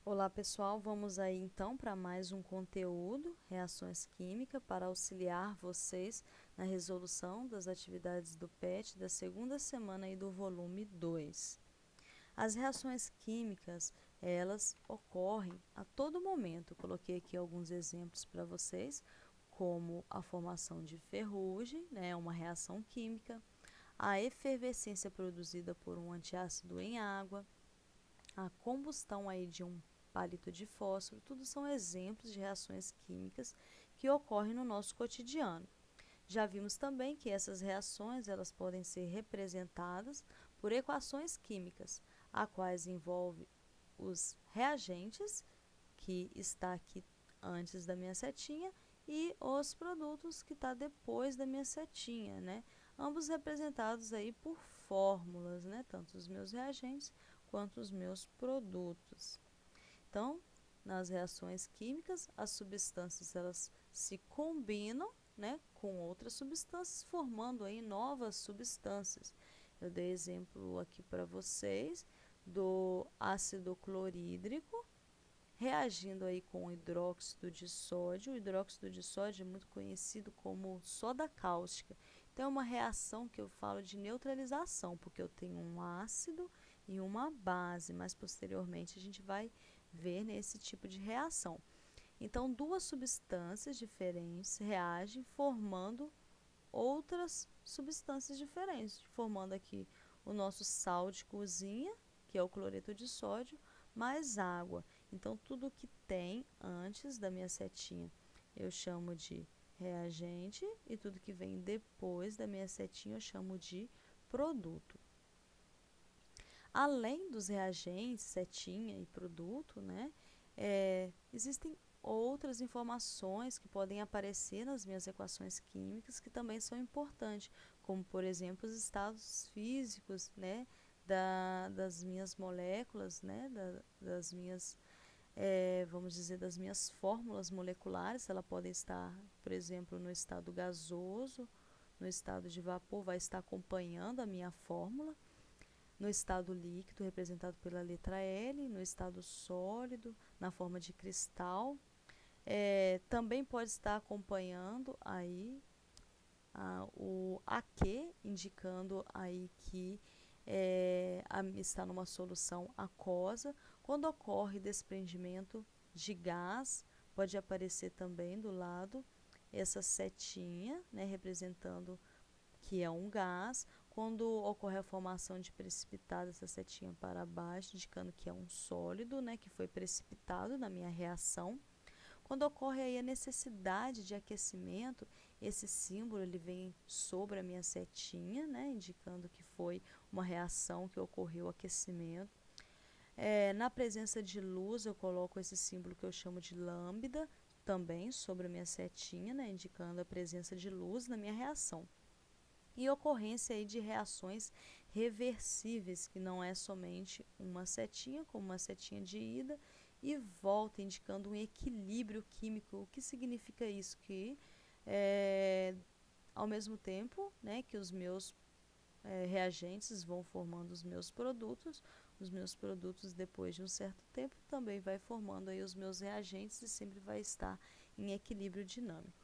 Olá pessoal, vamos aí então para mais um conteúdo, reações químicas, para auxiliar vocês na resolução das atividades do PET da segunda semana aí do volume 2. As reações químicas, elas ocorrem a todo momento. Coloquei aqui alguns exemplos para vocês, como a formação de ferrugem, né, uma reação química, a efervescência produzida por um antiácido em água, a combustão aí de um palito de fósforo, tudo são exemplos de reações químicas que ocorrem no nosso cotidiano. Já vimos também que essas reações elas podem ser representadas por equações químicas, a quais envolve os reagentes, que está aqui antes da minha setinha, e os produtos que está depois da minha setinha, né? Ambos representados aí por fórmulas, né? Tanto os meus reagentes quanto os meus produtos. Então, nas reações químicas, as substâncias elas se combinam, né, com outras substâncias, formando aí novas substâncias. Eu dei exemplo aqui para vocês do ácido clorídrico reagindo aí com o hidróxido de sódio. O hidróxido de sódio é muito conhecido como soda cáustica. Então, é uma reação que eu falo de neutralização, porque eu tenho um ácido e uma base, mas posteriormente a gente vai ver nesse tipo de reação. Então, duas substâncias diferentes reagem formando outras substâncias diferentes, formando aqui o nosso sal de cozinha, que é o cloreto de sódio, mais água. Então, tudo que tem antes da minha setinha eu chamo de reagente e tudo que vem depois da minha setinha eu chamo de produto. Além dos reagentes, setinha e produto, né, existem outras informações que podem aparecer nas minhas equações químicas que também são importantes, como por exemplo os estados físicos, né, das minhas moléculas, né, das minhas, vamos dizer, das minhas fórmulas moleculares. Ela pode estar, por exemplo, no estado gasoso, no estado de vapor, vai estar acompanhando a minha fórmula, no estado líquido, representado pela letra L, no estado sólido, na forma de cristal. Também pode estar acompanhando aí o AQ, indicando aí que está numa solução aquosa. Quando ocorre desprendimento de gás, pode aparecer também do lado essa setinha, né, representando que é um gás. Quando ocorre a formação de precipitado, essa setinha para baixo, indicando que é um sólido, né, que foi precipitado na minha reação. Quando ocorre aí a necessidade de aquecimento, esse símbolo ele vem sobre a minha setinha, né, indicando que foi uma reação que ocorreu aquecimento. Na presença de luz, eu coloco esse símbolo que eu chamo de lambda, também sobre a minha setinha, né, indicando a presença de luz na minha reação. E ocorrência aí de reações reversíveis, que não é somente uma setinha, como uma setinha de ida e volta, indicando um equilíbrio químico. O que significa isso? Que ao mesmo tempo, né, que os meus reagentes vão formando os meus produtos depois de um certo tempo também vai formando aí os meus reagentes e sempre vai estar em equilíbrio dinâmico.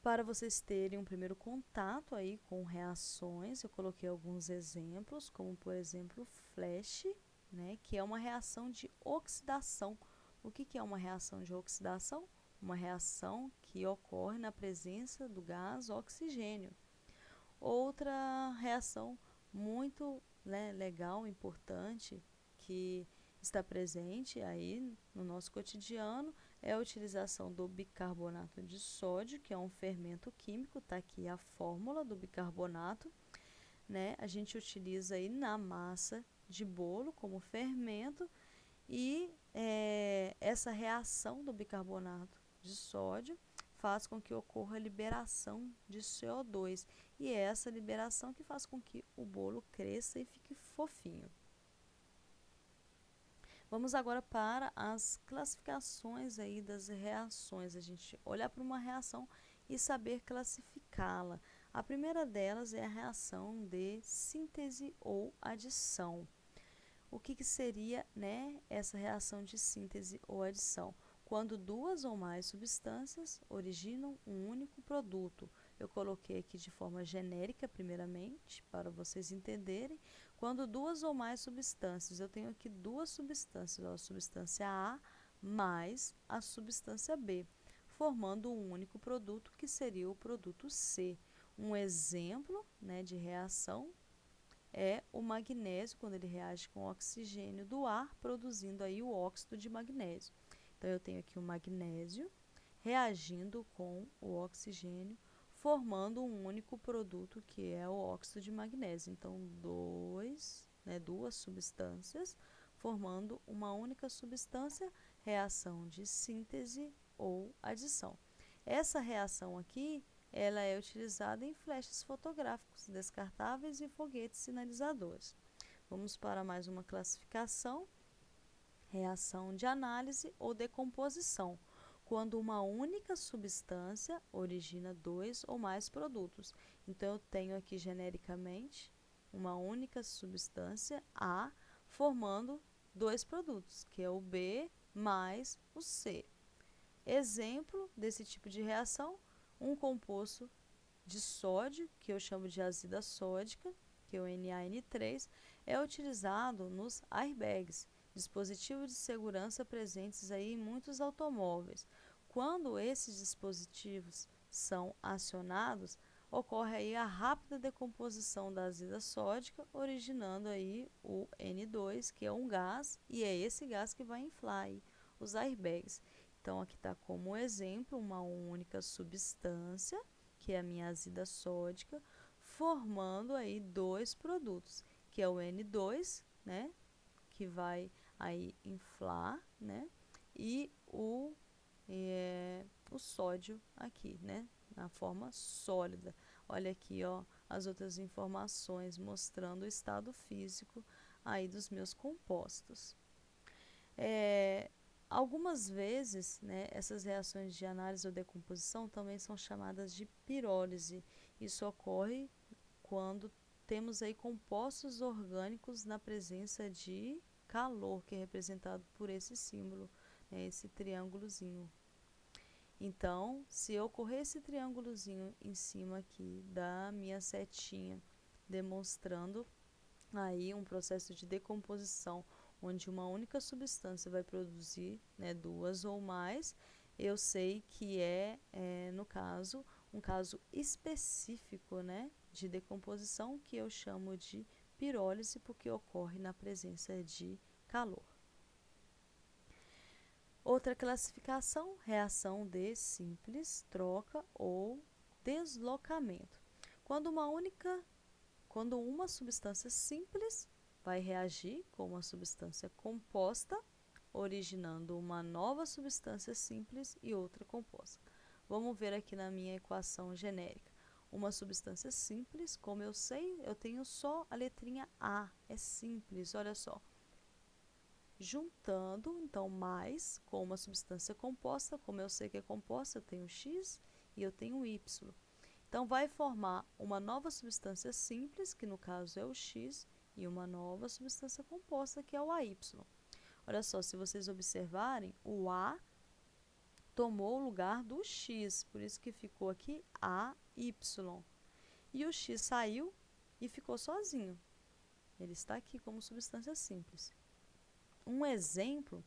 Para vocês terem um primeiro contato aí com reações, eu coloquei alguns exemplos, como por exemplo flash, né, que é uma reação de oxidação. O que é uma reação de oxidação? Uma reação que ocorre na presença do gás oxigênio. Outra reação muito, né, legal, importante, que está presente aí no nosso cotidiano é a utilização do bicarbonato de sódio, que é um fermento químico. Está aqui a fórmula do bicarbonato, né? A gente utiliza aí na massa de bolo como fermento e essa reação do bicarbonato de sódio faz com que ocorra a liberação de CO2 e é essa liberação que faz com que o bolo cresça e fique fofinho. Vamos agora para as classificações aí das reações. A gente olhar para uma reação e saber classificá-la. A primeira delas é a reação de síntese ou adição. o que seria, né, essa reação de síntese ou adição? Quando duas ou mais substâncias originam um único produto. Eu coloquei aqui de forma genérica, primeiramente, para vocês entenderem. Quando duas ou mais substâncias, eu tenho aqui duas substâncias, a substância A mais a substância B, formando um único produto, que seria o produto C. Um exemplo, né, de reação é o magnésio, quando ele reage com o oxigênio do ar, produzindo aí o óxido de magnésio. Então, eu tenho aqui o magnésio reagindo com o oxigênio, formando um único produto, que é o óxido de magnésio. Então, duas substâncias formando uma única substância, reação de síntese ou adição. Essa reação aqui, ela é utilizada em flashes fotográficos descartáveis e foguetes sinalizadores. Vamos para mais uma classificação. Reação de análise ou decomposição, quando uma única substância origina dois ou mais produtos. Então, eu tenho aqui genericamente uma única substância A formando dois produtos, que é o B mais o C. Exemplo desse tipo de reação, um composto de sódio, que eu chamo de azida sódica, que é o NaN3, é utilizado nos airbags, dispositivos de segurança presentes aí em muitos automóveis. Quando esses dispositivos são acionados, ocorre aí a rápida decomposição da azida sódica, originando aí o N2, que é um gás, e é esse gás que vai inflar aí os airbags. Então, aqui está como exemplo uma única substância, que é a minha azida sódica, formando aí dois produtos, que é o N2, né, que vai aí inflar, né, e o sódio aqui, né, na forma sólida. Olha aqui, ó, as outras informações mostrando o estado físico aí dos meus compostos. Algumas vezes, né, essas reações de análise ou decomposição também são chamadas de pirólise. Isso ocorre quando temos aí compostos orgânicos na presença de calor, que é representado por esse símbolo, né, esse triângulozinho. Então, se ocorrer esse triângulozinho em cima aqui da minha setinha, demonstrando aí um processo de decomposição, onde uma única substância vai produzir, né, duas ou mais, eu sei que no caso, um caso específico, né, de decomposição, que eu chamo de pirólise, porque ocorre na presença de calor. Outra classificação, reação de simples, troca ou deslocamento. Quando uma substância simples vai reagir com uma substância composta, originando uma nova substância simples e outra composta. Vamos ver aqui na minha equação genérica. Uma substância simples, como eu sei, eu tenho só a letrinha A, é simples, olha só. Juntando, então, mais com uma substância composta, como eu sei que é composta, eu tenho X e eu tenho Y. Então, vai formar uma nova substância simples, que no caso é o X, e uma nova substância composta, que é o AY. Olha só, se vocês observarem, o A tomou o lugar do X, por isso que ficou aqui AY. E o X saiu e ficou sozinho. Ele está aqui como substância simples. Um exemplo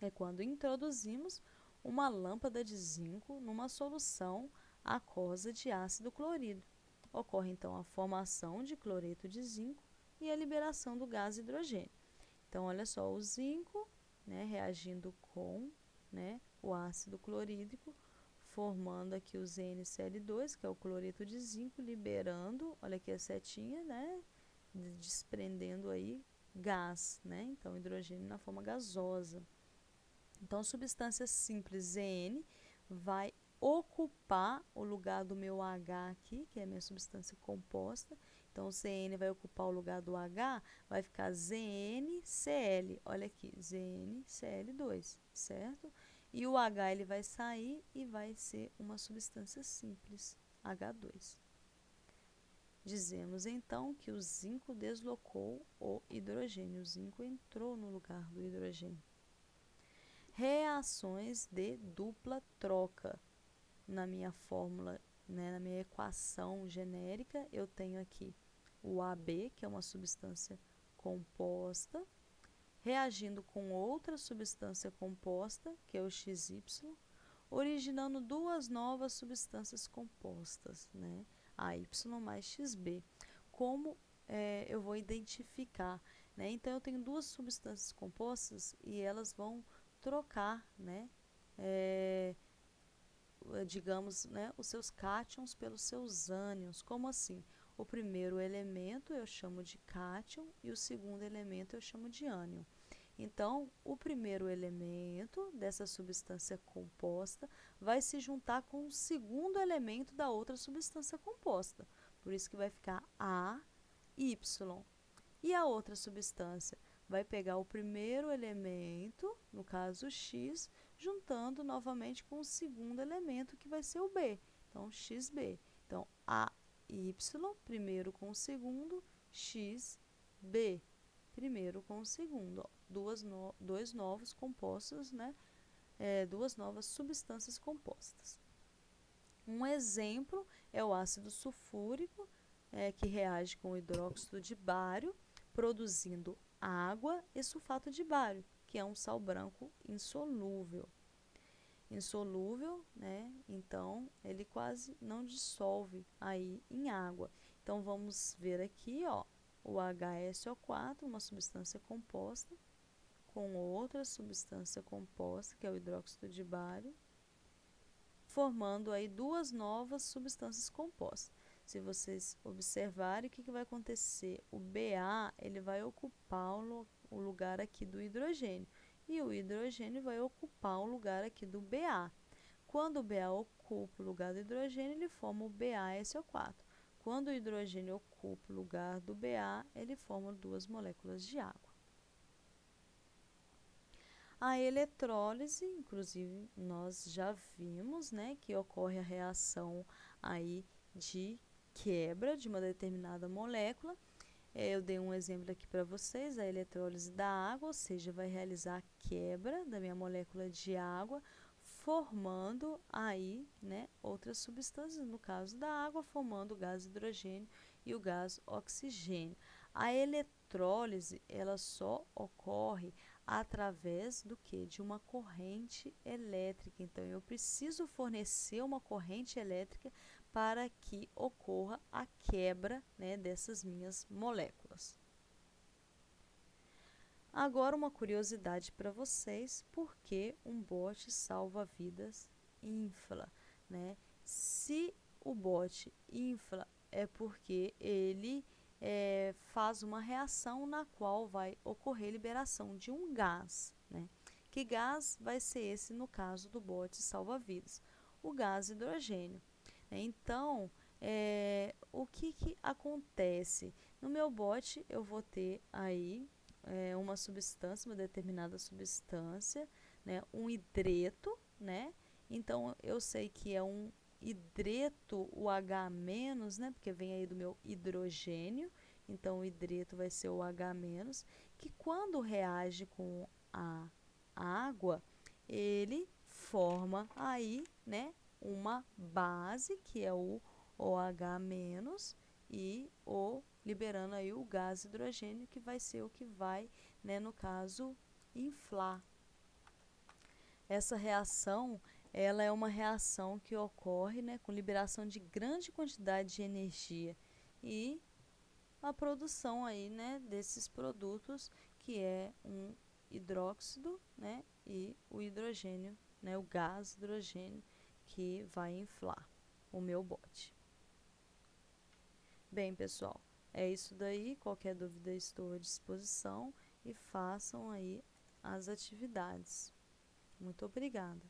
é quando introduzimos uma lâmpada de zinco numa solução aquosa de ácido clorídrico. Ocorre então a formação de cloreto de zinco e a liberação do gás hidrogênio. Então, olha só, o zinco, né, reagindo com, né, o ácido clorídrico, formando aqui o ZnCl2, que é o cloreto de zinco, liberando, olha aqui a setinha, né, desprendendo aí gás, né, então hidrogênio na forma gasosa. Então, substância simples Zn vai ocupar o lugar do meu H aqui, que é a minha substância composta. Então, o Cn vai ocupar o lugar do H, vai ficar ZnCl. Olha aqui, ZnCl2, certo? E o H ele vai sair e vai ser uma substância simples, H2. Dizemos então que o zinco deslocou o hidrogênio, o zinco entrou no lugar do hidrogênio. Reações de dupla troca. Na minha fórmula, né, na minha equação genérica, eu tenho aqui o AB, que é uma substância composta, reagindo com outra substância composta, que é o XY, originando duas novas substâncias compostas, né? AY mais XB. Como eu vou identificar, né? Então, eu tenho duas substâncias compostas e elas vão trocar, né? Digamos, né, os seus cátions pelos seus ânions. Como assim? O primeiro elemento eu chamo de cátion e o segundo elemento eu chamo de ânion. Então, o primeiro elemento dessa substância composta vai se juntar com o segundo elemento da outra substância composta. Por isso que vai ficar AY. E a outra substância vai pegar o primeiro elemento, no caso X, juntando novamente com o segundo elemento, que vai ser o B. Então, XB. Então, AY, primeiro com o segundo, XB, primeiro com o segundo. Ó, dois novos compostos, né? Duas novas substâncias compostas. Um exemplo é o ácido sulfúrico, que reage com o hidróxido de bário, produzindo água e sulfato de bário, que é um sal branco insolúvel. Insolúvel, né? Então, ele quase não dissolve aí em água. Então, vamos ver aqui, ó, o HSO4, uma substância composta, com outra substância composta, que é o hidróxido de bário, formando aí duas novas substâncias compostas. Se vocês observarem, o que vai acontecer? O Ba, ele vai ocupar o lugar aqui do hidrogênio, e o hidrogênio vai ocupar o lugar aqui do Ba. Quando o Ba ocupa o lugar do hidrogênio, ele forma o BaSO4. Quando o hidrogênio ocupa o lugar do Ba, ele forma duas moléculas de água. A eletrólise, inclusive, nós já vimos, né, que ocorre a reação aí de quebra de uma determinada molécula. Eu dei um exemplo aqui para vocês, a eletrólise da água, ou seja, vai realizar a quebra da minha molécula de água, formando aí, né, outras substâncias, no caso da água, formando o gás hidrogênio e o gás oxigênio. A eletrólise, ela só ocorre através do que? De uma corrente elétrica. Então, eu preciso fornecer uma corrente elétrica para que ocorra a quebra, né, dessas minhas moléculas. Agora, uma curiosidade para vocês, por que um bote salva-vidas infla, né? Se o bote infla, é porque ele faz uma reação na qual vai ocorrer liberação de um gás, né? Que gás vai ser esse no caso do bote salva-vidas? O gás hidrogênio. Então, o que acontece? No meu bote eu vou ter aí uma substância, uma determinada substância, né? Um hidreto, né? Então, eu sei que é um hidreto, o H-, né? Porque vem aí do meu hidrogênio, então o hidreto vai ser o H-, que quando reage com a água, ele forma aí, né, uma base, que é o OH-, e liberando aí o gás hidrogênio, que vai ser o que vai, né, no caso, inflar. Essa reação, ela é uma reação que ocorre, né, com liberação de grande quantidade de energia e a produção aí, né, desses produtos, que é um hidróxido, né, e o hidrogênio, né, o gás hidrogênio, que vai inflar o meu bote. Bem, pessoal, é isso daí. Qualquer dúvida, estou à disposição, e façam aí as atividades. Muito obrigada.